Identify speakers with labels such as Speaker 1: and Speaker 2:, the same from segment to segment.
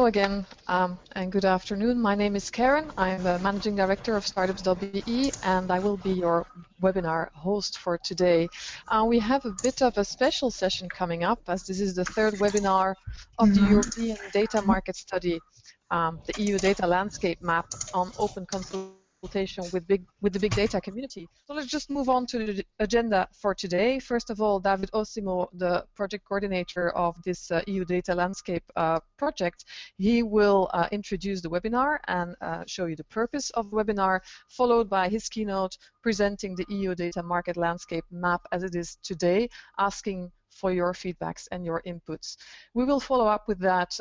Speaker 1: Hello again, and good afternoon. My name is Karen. I'm the Managing Director of Startups.be, and I will be your webinar host for today. We have a bit of a special session coming up, as this is the third webinar of the European Data Market Study, the EU Data Landscape Map on open consultation with the big data community. So let's just move on to the agenda for today. First of all, David Osimo, the project coordinator of this EU Data Landscape project, he will introduce the webinar and show you the purpose of the webinar, followed by his keynote presenting the EU Data Market Landscape Map as it is today, asking for your feedbacks and your inputs. We will follow up with that,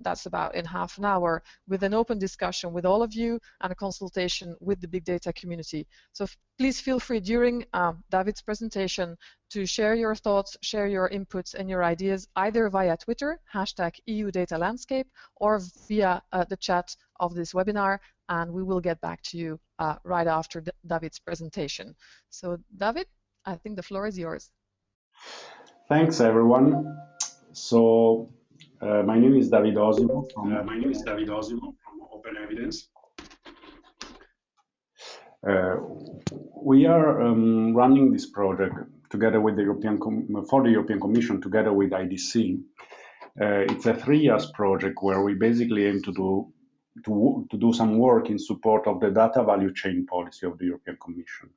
Speaker 1: that's about in half an hour, with an open discussion with all of you and a consultation with the big data community. So please feel free during David's presentation to share your thoughts, share your inputs and your ideas, either via Twitter, #EUDataLandscape, or via the chat of this webinar, and we will get back to you right after David's presentation. So David, I think the floor is yours.
Speaker 2: Thanks, everyone. So, my name is David Osimo from Open Evidence. We are running this project together with the European Commission, together with IDC. It's a 3-year project where we basically aim to do some work in support of the data value chain policy of the European Commission.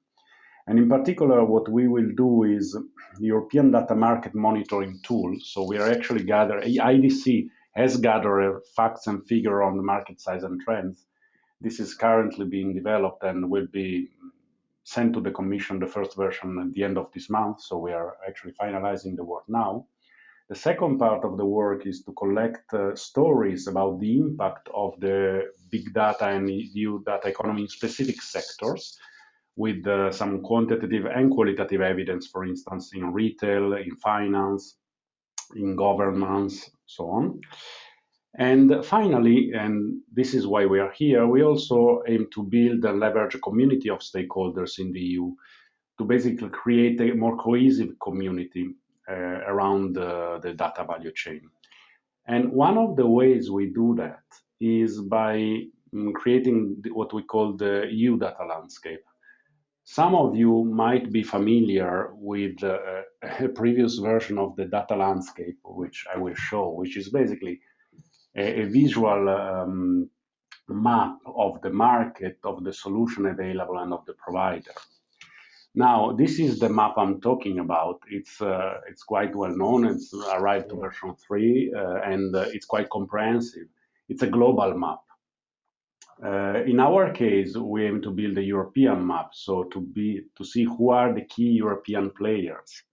Speaker 2: And in particular, what we will do is the European data market monitoring tool. So we are actually IDC has gathered facts and figures on the market size and trends. This is currently being developed and will be sent to the Commission, the first version, at the end of this month. So we are actually finalizing the work now. The second part of the work is to collect stories about the impact of the big data and EU data economy in specific sectors, with some quantitative and qualitative evidence, for instance, in retail, in finance, in governance, so on. And finally, and this is why we are here, we also aim to build and leverage a community of stakeholders in the EU to basically create a more cohesive community around the data value chain. And one of the ways we do that is by creating what we call the EU data landscape. Some of you might be familiar with a previous version of the data landscape, which I will show, which is basically a visual map of the market, of the solution available, and of the provider. Now, this is the map I'm talking about. It's quite well known. It's arrived to version 3, and it's quite comprehensive. It's a global map. In our case, we aim to build a European map, so to see who are the key European players.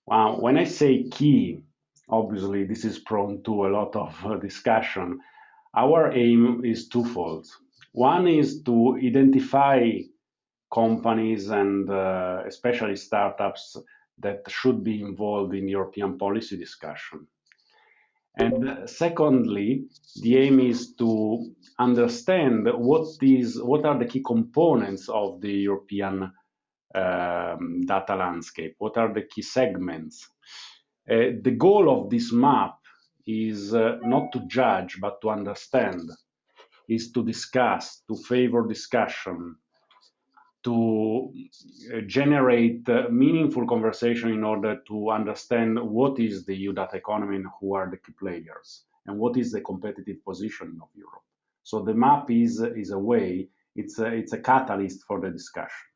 Speaker 2: When I say key, obviously this is prone to a lot of discussion. Our aim is twofold. One is to identify companies and especially startups that should be involved in European policy discussion. And secondly, the aim is to understand what are the key components of the European data landscape, what are the key segments. The goal of this map is not to judge, but to understand, is to discuss, to favor discussion, to generate meaningful conversation in order to understand what is the EU data economy and who are the key players, and what is the competitive positioning of Europe. So the map is a way, it's a catalyst for the discussion.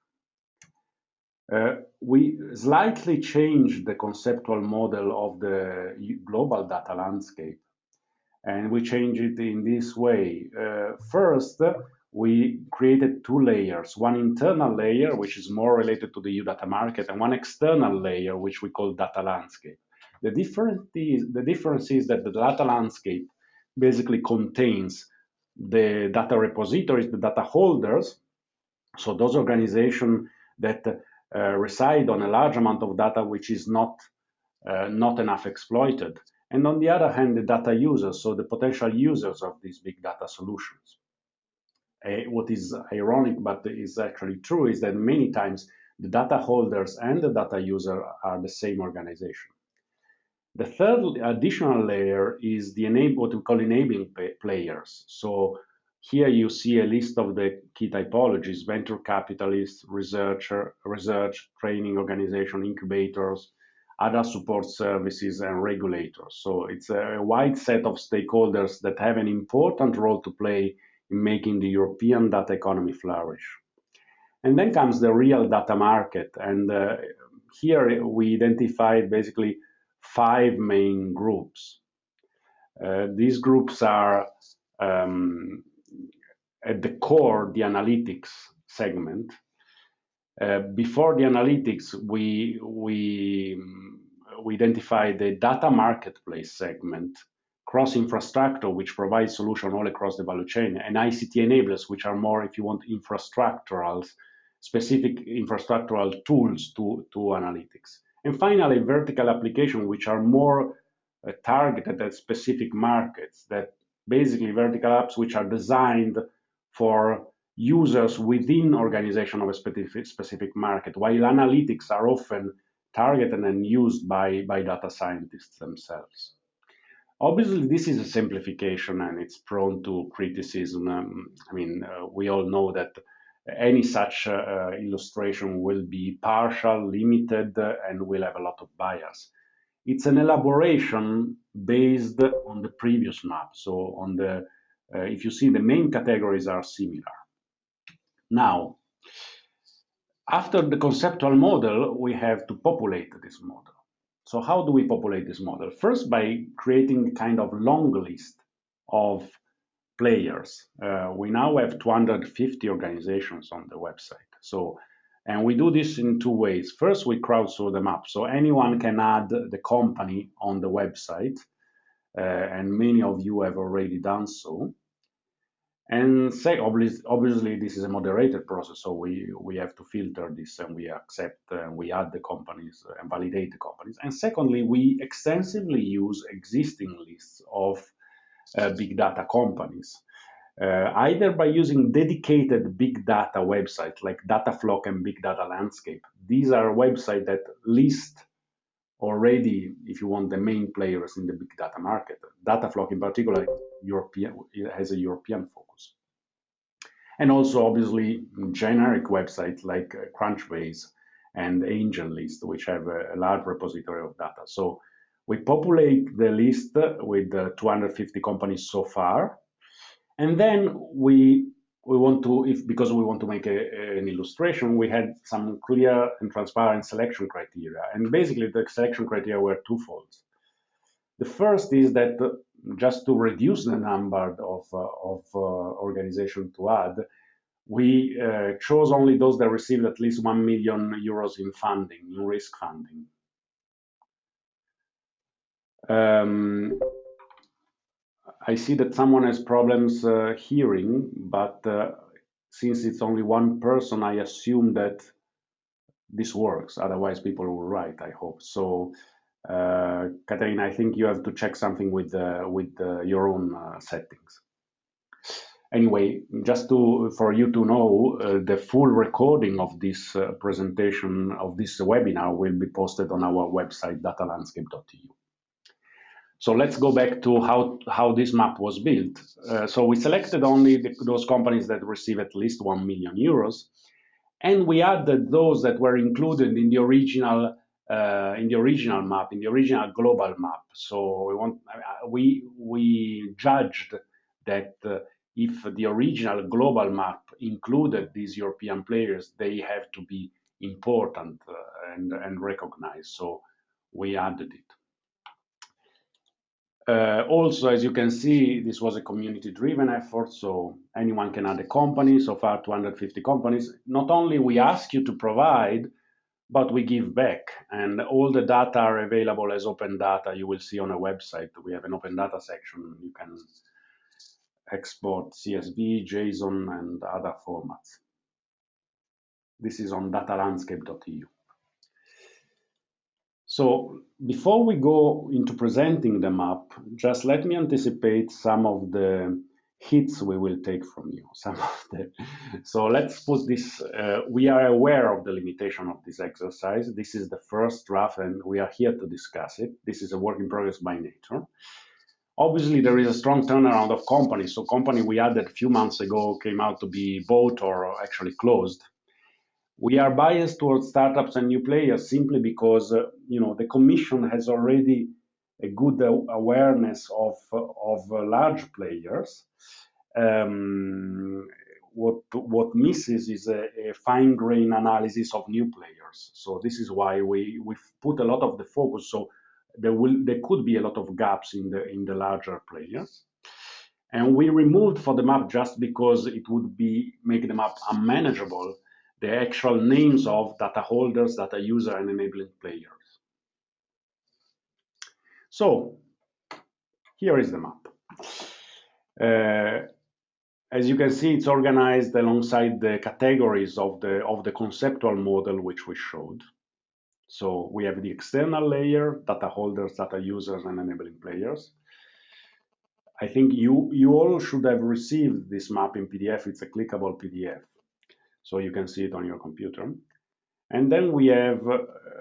Speaker 2: We slightly changed the conceptual model of the global data landscape, and we changed it in this way. First, we created 2 layers, one internal layer, which is more related to the EU data market, and one external layer, which we call data landscape. The difference is that the data landscape basically contains the data repositories, the data holders, so those organizations that reside on a large amount of data which is not enough exploited. And on the other hand, the data users, so the potential users of these big data solutions. What is ironic, but is actually true, is that many times the data holders and the data user are the same organization. The third additional layer is what we call enabling players. So here you see a list of the key typologies: venture capitalists, research, training organization, incubators, other support services, and regulators. So it's a wide set of stakeholders that have an important role to play in making the European data economy flourish. And then comes the real data market. And here we identified basically 5 main groups. These groups are at the core the analytics segment. Before the analytics, we identified the data marketplace segment, cross infrastructure, which provides solution all across the value chain, and ICT enablers, which are more, if you want, specific infrastructural tools to analytics. And finally, vertical application, which are more targeted at specific markets, that basically vertical apps which are designed for users within organization of a specific market, while analytics are often targeted and used by data scientists themselves. Obviously, this is a simplification and it's prone to criticism. We all know that any such illustration will be partial, limited, and will have a lot of bias. It's an elaboration based on the previous map. So on the, if you see, the main categories are similar. Now, after the conceptual model, we have to populate this model. So how do we populate this model? First, by creating a kind of long list of players. We now have 250 organizations on the website. So, and we do this in 2 ways. First, we crowdsource them up. So anyone can add the company on the website, and many of you have already done so. And obviously, this is a moderated process, so we have to filter this and we accept and we add the companies and validate the companies. And secondly, we extensively use existing lists of big data companies, either by using dedicated big data websites like Dataflock and Big Data Landscape. These are websites that list already, if you want, the main players in the big data market. Dataflock in particular, has a European focus. And also obviously generic websites like Crunchbase and AngelList, which have a large repository of data. So we populate the list with 250 companies so far. And then we want to, because we want to make an illustration, we had some clear and transparent selection criteria. And basically the selection criteria were twofold. The first is that just to reduce the number of organizations to add, we chose only those that received at least 1 million euros in funding, in risk funding. I see that someone has problems hearing, but since it's only one person, I assume that this works. Otherwise, people will write, I hope. So, Katerina, I think you have to check something with your own settings. Anyway, just for you to know, the full recording of this presentation, of this webinar, will be posted on our website, datalandscape.eu. So let's go back to how this map was built. So we selected only those companies that receive at least 1 million euros, and we added those that were included in the original map, in the original global map. So we judged that if the original global map included these European players, they have to be important and recognized. So we added it. Also, as you can see, this was a community-driven effort, so anyone can add a company. So far, 250 companies. Not only we ask you to provide, but we give back. And all the data are available as open data. You will see on a website, we have an open data section. You can export CSV, JSON, and other formats. This is on datalandscape.eu. So before we go into presenting the map, just let me anticipate some of the hits we will take from you. Some of the. So let's put this. We are aware of the limitation of this exercise. This is the first draft, and we are here to discuss it. This is a work in progress by nature. Obviously, there is a strong turnaround of companies. So company we added a few months ago came out to be bought or actually closed. We are biased towards startups and new players simply because the Commission has already a good awareness of large players. What misses is a fine-grained analysis of new players. So this is why we've put a lot of the focus. So there could be a lot of gaps in the larger players. And we removed for the map just because it would make the map unmanageable the actual names of data holders, data user, and enabling players. So here is the map. As you can see, it's organized alongside the categories of the conceptual model which we showed. So we have the external layer, data holders, data users, and enabling players. I think you all should have received this map in PDF. It's a clickable PDF. So you can see it on your computer. And then we have,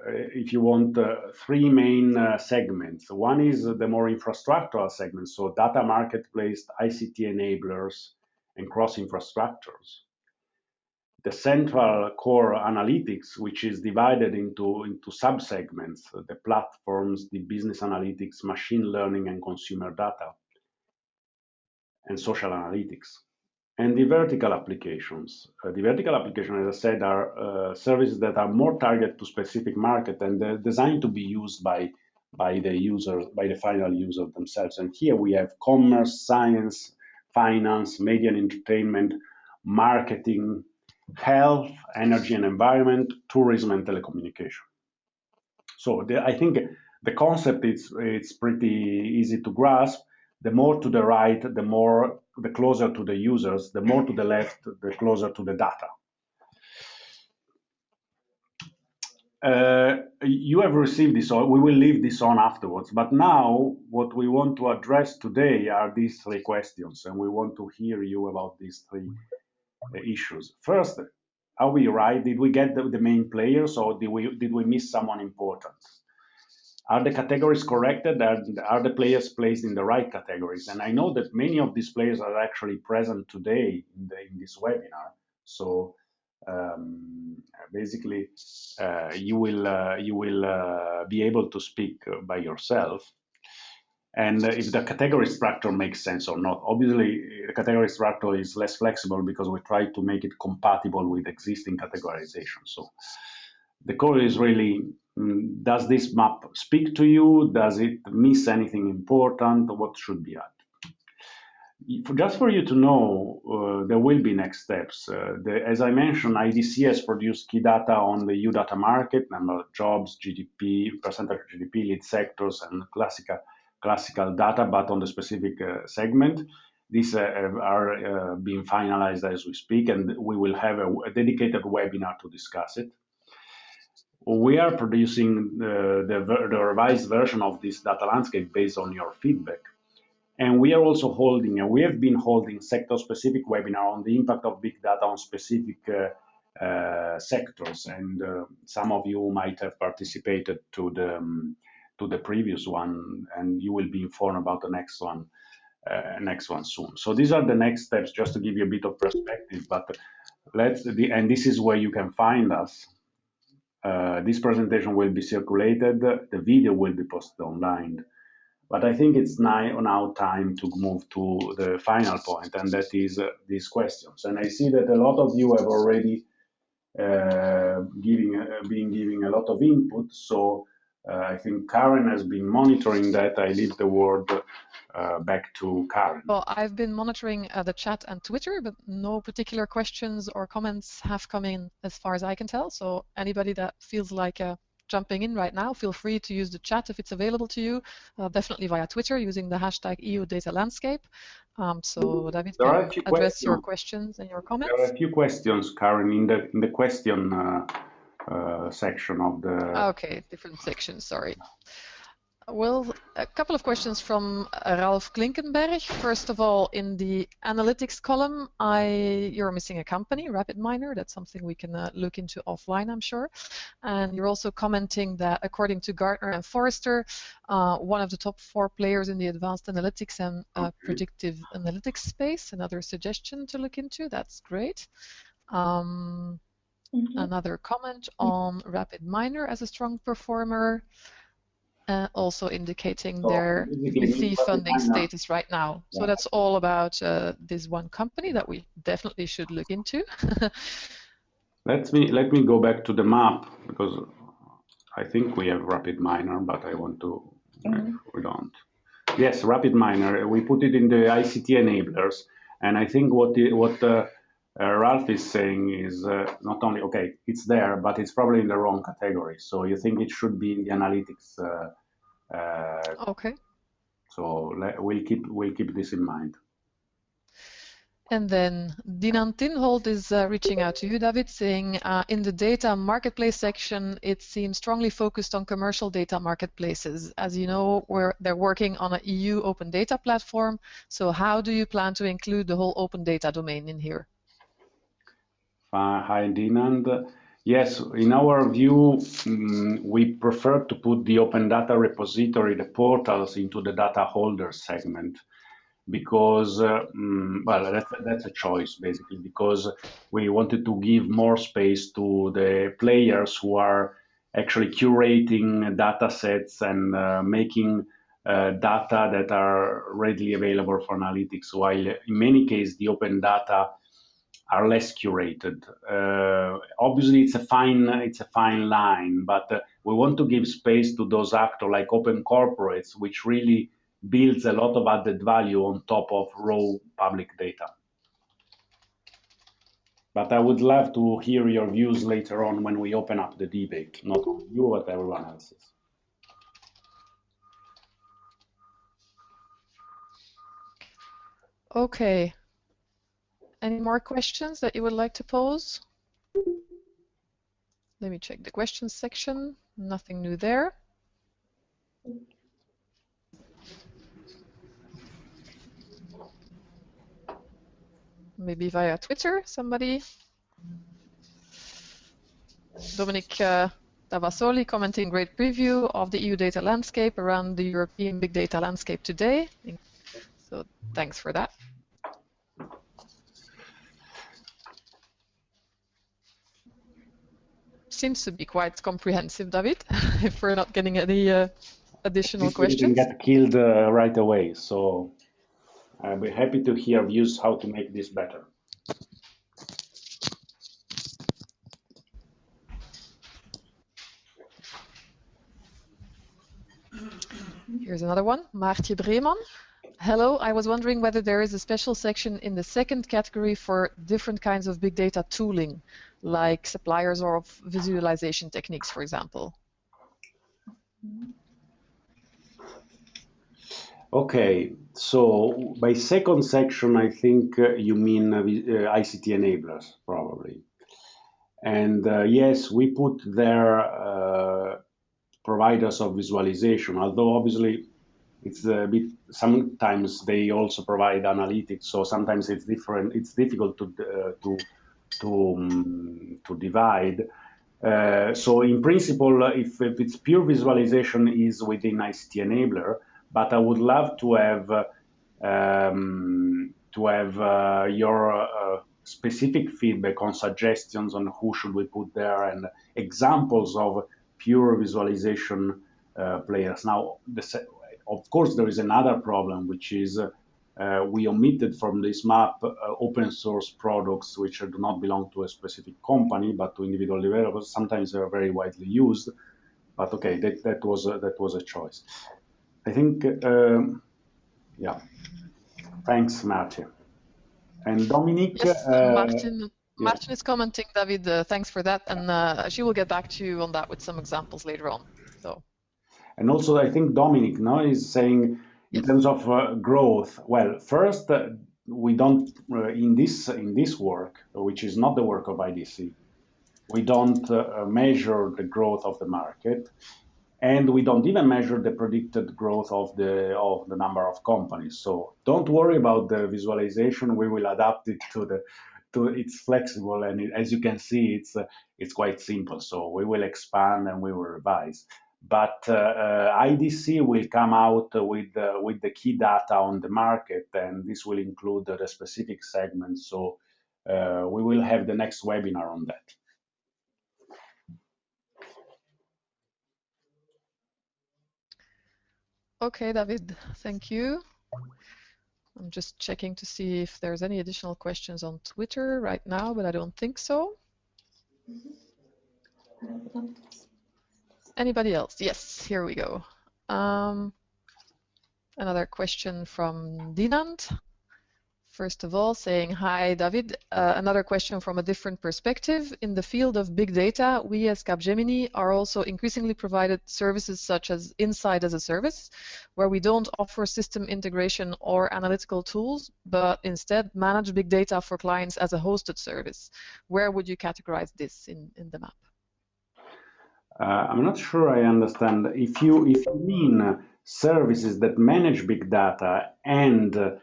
Speaker 2: if you want, three main segments. One is the more infrastructural segment, so data marketplace, ICT enablers, and cross infrastructures. The central core analytics, which is divided into sub-segments, the platforms, the business analytics, machine learning, and consumer data, and social analytics. And the vertical applications. The vertical applications, as I said, are services that are more targeted to specific market and they're designed to be used by the user, by the final user themselves. And here we have commerce, science, finance, media and entertainment, marketing, health, energy and environment, tourism and telecommunication. So I think the concept it's pretty easy to grasp. The more to the right, the closer to the users, the more to the left, the closer to the data. You have received this, or we will leave this on afterwards. But now, what we want to address today are these three questions, and we want to hear you about these three issues. First, are we right? Did we get the main players, or did we miss someone important? Are the categories corrected? Are the players placed in the right categories? And I know that many of these players are actually present today in this webinar. So basically, you will be able to speak by yourself. And if the category structure makes sense or not. Obviously, the category structure is less flexible because we try to make it compatible with existing categorization. So the core is really, does this map speak to you? Does it miss anything important? What should be added? Just for you to know, there will be next steps. As I mentioned, IDC has produced key data on the EU data market, number of jobs, GDP, percentage of GDP, lead sectors, and classical data, but on the specific segment. These are being finalized as we speak, and we will have a dedicated webinar to discuss it. We are producing the revised version of this data landscape based on your feedback. And we are also holding, and we have been holding sector-specific webinar on the impact of big data on specific sectors. And some of you might have participated to the previous one, and you will be informed about the next one soon. So these are the next steps, just to give you a bit of perspective. But and this is where you can find us. This presentation will be circulated. The video will be posted online. But I think it's now time to move to the final point, and that is these questions. And I see that a lot of you have already been giving a lot of input. So I think Karen has been monitoring that. I leave the word back to Karen.
Speaker 1: Well, I've been monitoring the chat and Twitter, but no particular questions or comments have come in as far as I can tell. So anybody that feels like jumping in right now, feel free to use the chat if it's available to you, definitely via Twitter using the hashtag EU Data Landscape. So David can address your questions and your comments.
Speaker 2: There are a few questions, Karen, in the question section of the...
Speaker 1: Okay, different sections, sorry. Well, a couple of questions from Ralph Klinkenberg. First of all, in the analytics column, you're missing a company, RapidMiner. That's something we can look into offline, I'm sure. And you're also commenting that according to Gartner and Forrester, one of the top 4 players in the advanced analytics and predictive analytics space. Another suggestion to look into. That's great. Another comment on RapidMiner as a strong performer. Also indicating their VC funding status right now. Yeah. So that's all about this one company that we definitely should look into.
Speaker 2: Let me go back to the map, because I think we have RapidMiner, but I want to we don't. Yes, RapidMiner. We put it in the ICT enablers, and I think what Ralph is saying is not only okay, it's there, but it's probably in the wrong category. So you think it should be in the analytics.
Speaker 1: Okay.
Speaker 2: So we'll keep this in mind.
Speaker 1: And then Dinan Tinhold is reaching out to you, David, saying in the data marketplace section, it seems strongly focused on commercial data marketplaces. As you know, they're working on an EU open data platform. So how do you plan to include the whole open data domain in here?
Speaker 2: Hi, Dinan. Yes, in our view, we prefer to put the open data repository, the portals, into the data holder segment, because, well, that's a choice, basically, because we wanted to give more space to the players who are actually curating data sets and making data that are readily available for analytics, while in many cases the open data are less curated. Obviously, it's a fine line, but we want to give space to those actors like open corporates, which really builds a lot of added value on top of raw public data. But I would love to hear your views later on when we open up the debate, not only you, but everyone else's.
Speaker 1: Okay. Any more questions that you would like to pose? Let me check the questions section. Nothing new there. Maybe via Twitter, somebody. Dominic Tavasoli commenting great preview of the EU data landscape around the European big data landscape today. So thanks for that. Seems to be quite comprehensive, David, if we're not getting any additional questions.
Speaker 2: We can get killed right away, so I'll be happy to hear views how to make this better.
Speaker 1: Here's another one, Maartje Breeman. Hello, I was wondering whether there is a special section in the second category for different kinds of big data tooling, like suppliers or visualization techniques, for example.
Speaker 2: Okay, so by second section, I think you mean ICT enablers, probably. And yes, we put there providers of visualization, although obviously it's a bit, sometimes they also provide analytics, so sometimes it's different, it's difficult to divide. So in principle, if it's pure visualization is within ICT enabler, but I would love to have your specific feedback on suggestions on who should we put there and examples of pure visualization players. Now, of course, there is another problem, which is we omitted from this map open source products which do not belong to a specific company but to individual developers. Sometimes they are very widely used, but okay, that was a choice. I think, yeah. Thanks, Martin. And Dominic.
Speaker 1: Yes, Martin is commenting, David. Thanks for that, and she will get back to you on that with some examples later on. So.
Speaker 2: And also, I think Dominic is saying in terms of growth. Well, first, we don't in this work, which is not the work of IDC, we don't measure the growth of the market. and we don't even measure the predicted growth of the number of companies. So don't worry about the visualization. We will adapt it to it's flexible, and as you can see, it's quite simple. So we will expand and we will revise. But IDC will come out with the key data on the market, and this will include the specific segments. So we will have the next webinar on that.
Speaker 1: Okay, David, thank you. I'm just checking to see if there's any additional questions on Twitter right now, but I don't think so. Anybody else? Yes, here we go. Another question from Dinant. First of all, saying, hi, David. Another question from a different perspective. In the field of big data, we as Capgemini are also increasingly provided services such as Insight as a Service, where we don't offer system integration or analytical tools, but instead manage big data for clients as a hosted service. Where would you categorize this in the map?
Speaker 2: I'm not sure I understand. If you mean services that manage big data and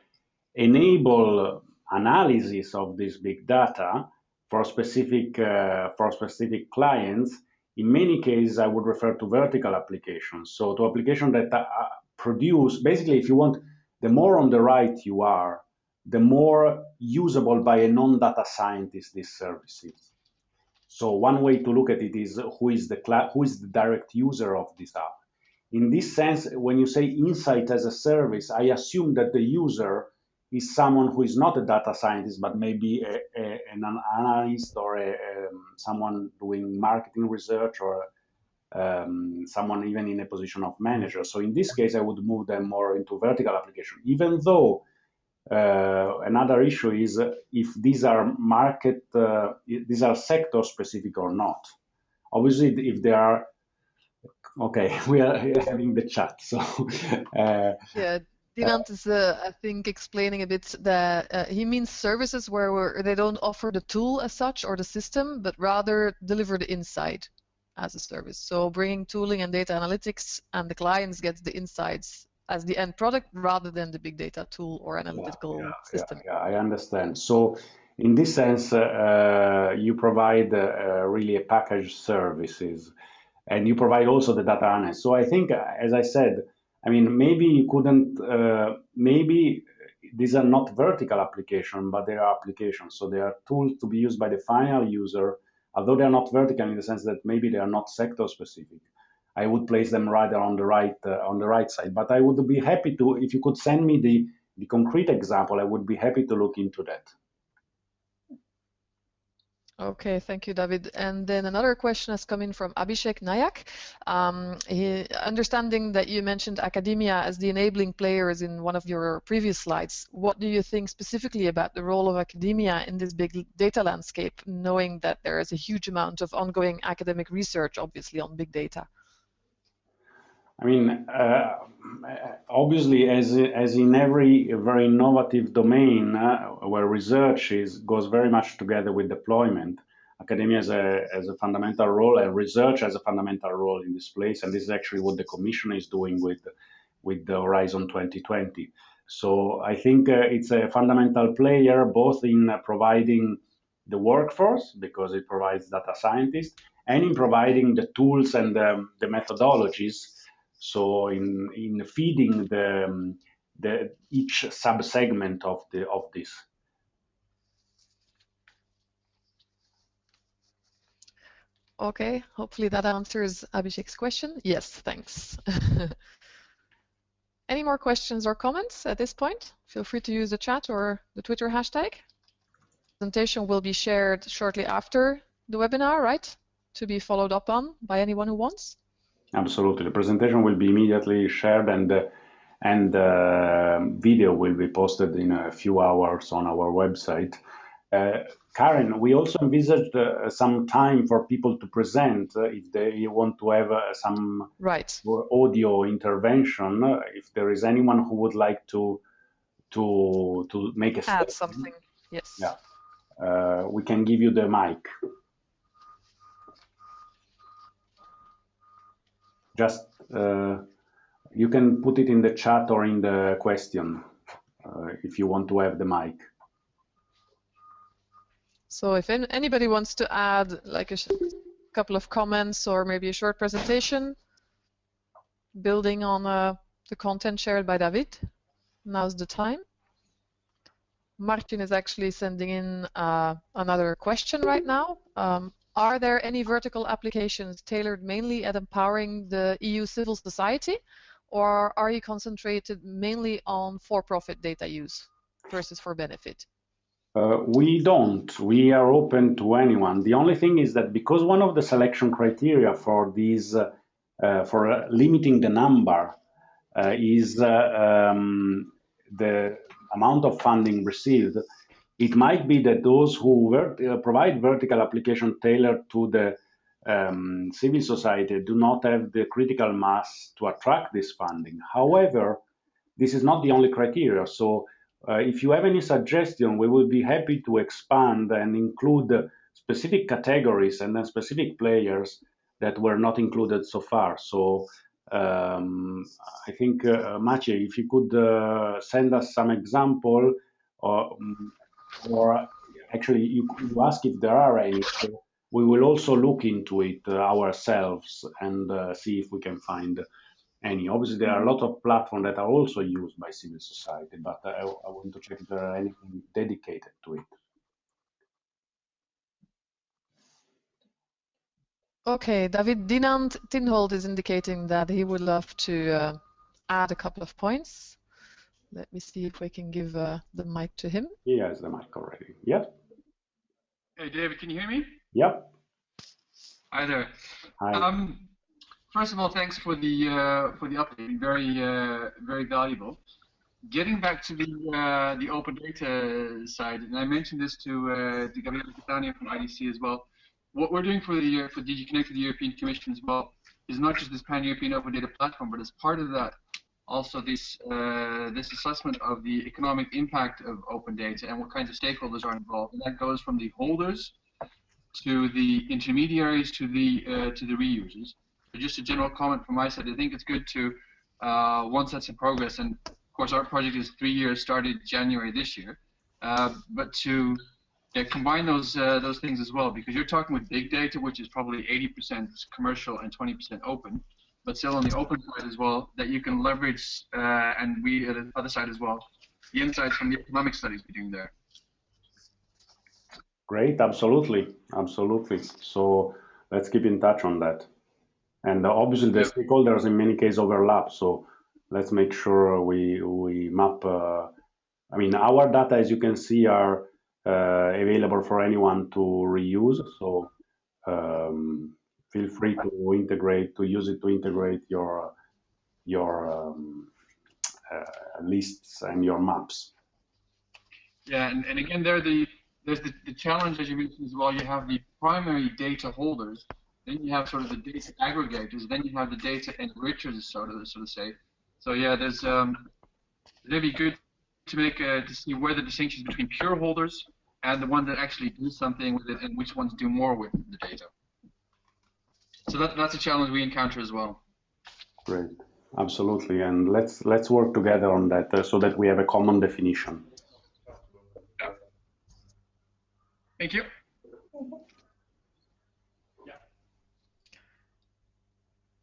Speaker 2: enable analysis of this big data for specific clients, in many cases I would refer to vertical applications. So to applications that produce, basically, if you want, the more on the right you are, the more usable by a non-data scientist this service is. So one way to look at it is who is the direct user of this app. In this sense, when you say Insight as a service, I assume that the user is someone who is not a data scientist, but maybe an analyst or someone doing marketing research, or someone even in a position of manager. So in this case, I would move them more into vertical application, even though another issue is if these are these are sector specific or not. Obviously, if they are, okay, we are having the chat. So
Speaker 1: yeah, Dinant is, I think, explaining a bit that he means services where they don't offer the tool as such or the system, but rather deliver the insight as a service. So bringing tooling and data analytics, and the clients get the insights as the end product rather than the big data tool or analytical system.
Speaker 2: Yeah, I understand. So in this sense, you provide really a packaged services, and you provide also the data analyst. So I think, as I said, I mean, maybe you couldn't, maybe these are not vertical applications, but they are applications. So they are tools to be used by the final user, although they are not vertical in the sense that maybe they are not sector specific. I would place them rather on the right side. But I would be happy to, if you could send me the concrete example, I would be happy to look into that.
Speaker 1: Okay, thank you, David. And then another question has come in from Abhishek Nayak. Understanding that you mentioned academia as the enabling players in one of your previous slides, what do you think specifically about the role of academia in this big data landscape, knowing that there is a huge amount of ongoing academic research, obviously, on big data?
Speaker 2: I mean, obviously, as in every very innovative domain where research goes very much together with deployment, academia has a fundamental role, and research has a fundamental role in this place. And this is actually what the Commission is doing with the Horizon 2020. So I think it's a fundamental player, both in providing the workforce, because it provides data scientists, and in providing the tools and the methodologies. So in feeding each sub-segment of this.
Speaker 1: Okay, hopefully that answers Abhishek's question. Yes, thanks. Any more questions or comments at this point? Feel free to use the chat or the Twitter hashtag. The presentation will be shared shortly after the webinar, right? To be followed up on by anyone who wants.
Speaker 2: Absolutely. The presentation will be immediately shared, and video will be posted in a few hours on our website. Karen, we also envisaged some time for people to present if they want to have some audio intervention. If there is anyone who would like to make a
Speaker 1: add something, yes.
Speaker 2: Yeah, we can give you the mic. just you can put it in the chat or in the question if you want to have the mic.
Speaker 1: So if anybody wants to add like a couple of comments or maybe a short presentation building on the content shared by David, now's the time. Martin is actually sending in another question right now. Are there any vertical applications tailored mainly at empowering the EU civil society, or are you concentrated mainly on for-profit data use versus for benefit?
Speaker 2: We don't. We are open to anyone. The only thing is that because one of the selection criteria for these, for limiting the number, is the amount of funding received, it might be that those who provide vertical application tailored to the civil society do not have the critical mass to attract this funding. However, this is not the only criteria. So if you have any suggestion, we will be happy to expand and include specific categories and then specific players that were not included so far. So I think, Maciej, if you could send us some example, or actually you ask if there are any. So we will also look into it ourselves and see if we can find any. Obviously, there are a lot of platforms that are also used by civil society, but I want to check if there are anything dedicated to it.
Speaker 1: Okay, David Dinant Tinhold is indicating that he would love to add a couple of points. Let me see if we can give the mic to him.
Speaker 2: He has the mic already. Yeah.
Speaker 3: Hey, David, can you hear me?
Speaker 2: Yep.
Speaker 3: Hi there.
Speaker 2: Hi.
Speaker 3: First of all, thanks for the update. Very valuable. Getting back to the open data side, and I mentioned this to Gabriele Catania from IDC as well. What we're doing for DG Connect to the European Commission as well is not just this pan-European open data platform, but as part of that, also this assessment of the economic impact of open data and what kinds of stakeholders are involved, and that goes from the holders to the intermediaries to the reusers. So just a general comment from my side. I think it's good to once that's in progress, and of course our project is 3 years, started January this year, but to combine those things as well, because you're talking with big data, which is probably 80% commercial and 20% open, but still on the open side as well, that you can leverage, and we at the other side as well, the insights from the economic studies we're doing there.
Speaker 2: Great, absolutely. So let's keep in touch on that. And obviously the stakeholders in many cases overlap, so let's make sure we map. I mean, our data, as you can see, are available for anyone to reuse. So feel free to use it to integrate your lists and your maps.
Speaker 3: Yeah, and again, there's the challenge, as you mentioned as well. You have the primary data holders, then you have sort of the data aggregators, then you have the data enrichers, so to say. So yeah, there's it'd be good to make to see where the distinctions between pure holders and the ones that actually do something with it, and which ones do more with the data. So that's a challenge we encounter as well.
Speaker 2: Great, absolutely, and let's work together on that so that we have a common definition.
Speaker 3: Yeah. Thank you.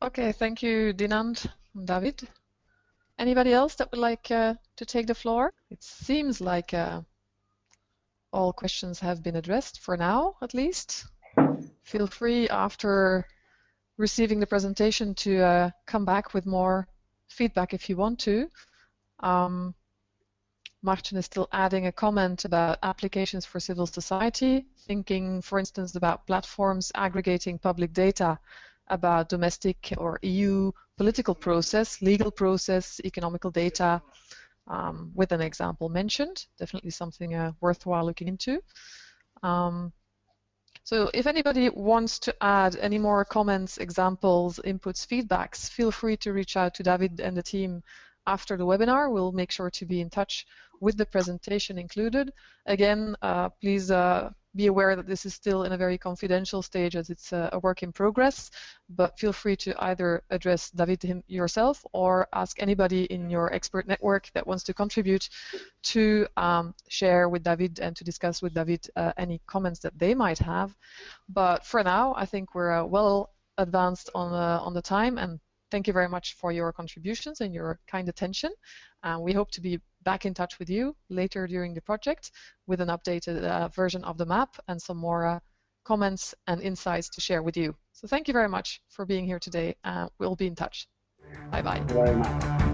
Speaker 1: Okay, thank you, Dinant and David. Anybody else that would like to take the floor? It seems like all questions have been addressed for now, at least. Feel free after receiving the presentation to come back with more feedback if you want to. Martin is still adding a comment about applications for civil society, thinking, for instance, about platforms aggregating public data about domestic or EU political process, legal process, economical data, with an example mentioned. Definitely something worthwhile looking into. So if anybody wants to add any more comments, examples, inputs, feedbacks, feel free to reach out to David and the team after the webinar. We'll make sure to be in touch with the presentation included. Again, please be aware that this is still in a very confidential stage as it's a work in progress, but feel free to either address David yourself or ask anybody in your expert network that wants to contribute to share with David and to discuss with David any comments that they might have. But for now, I think we're well advanced on the time, and thank you very much for your contributions and your kind attention. We hope to be back in touch with you later during the project with an updated version of the map and some more comments and insights to share with you. So thank you very much for being here today. We'll be in touch. Bye-bye.
Speaker 2: Very much.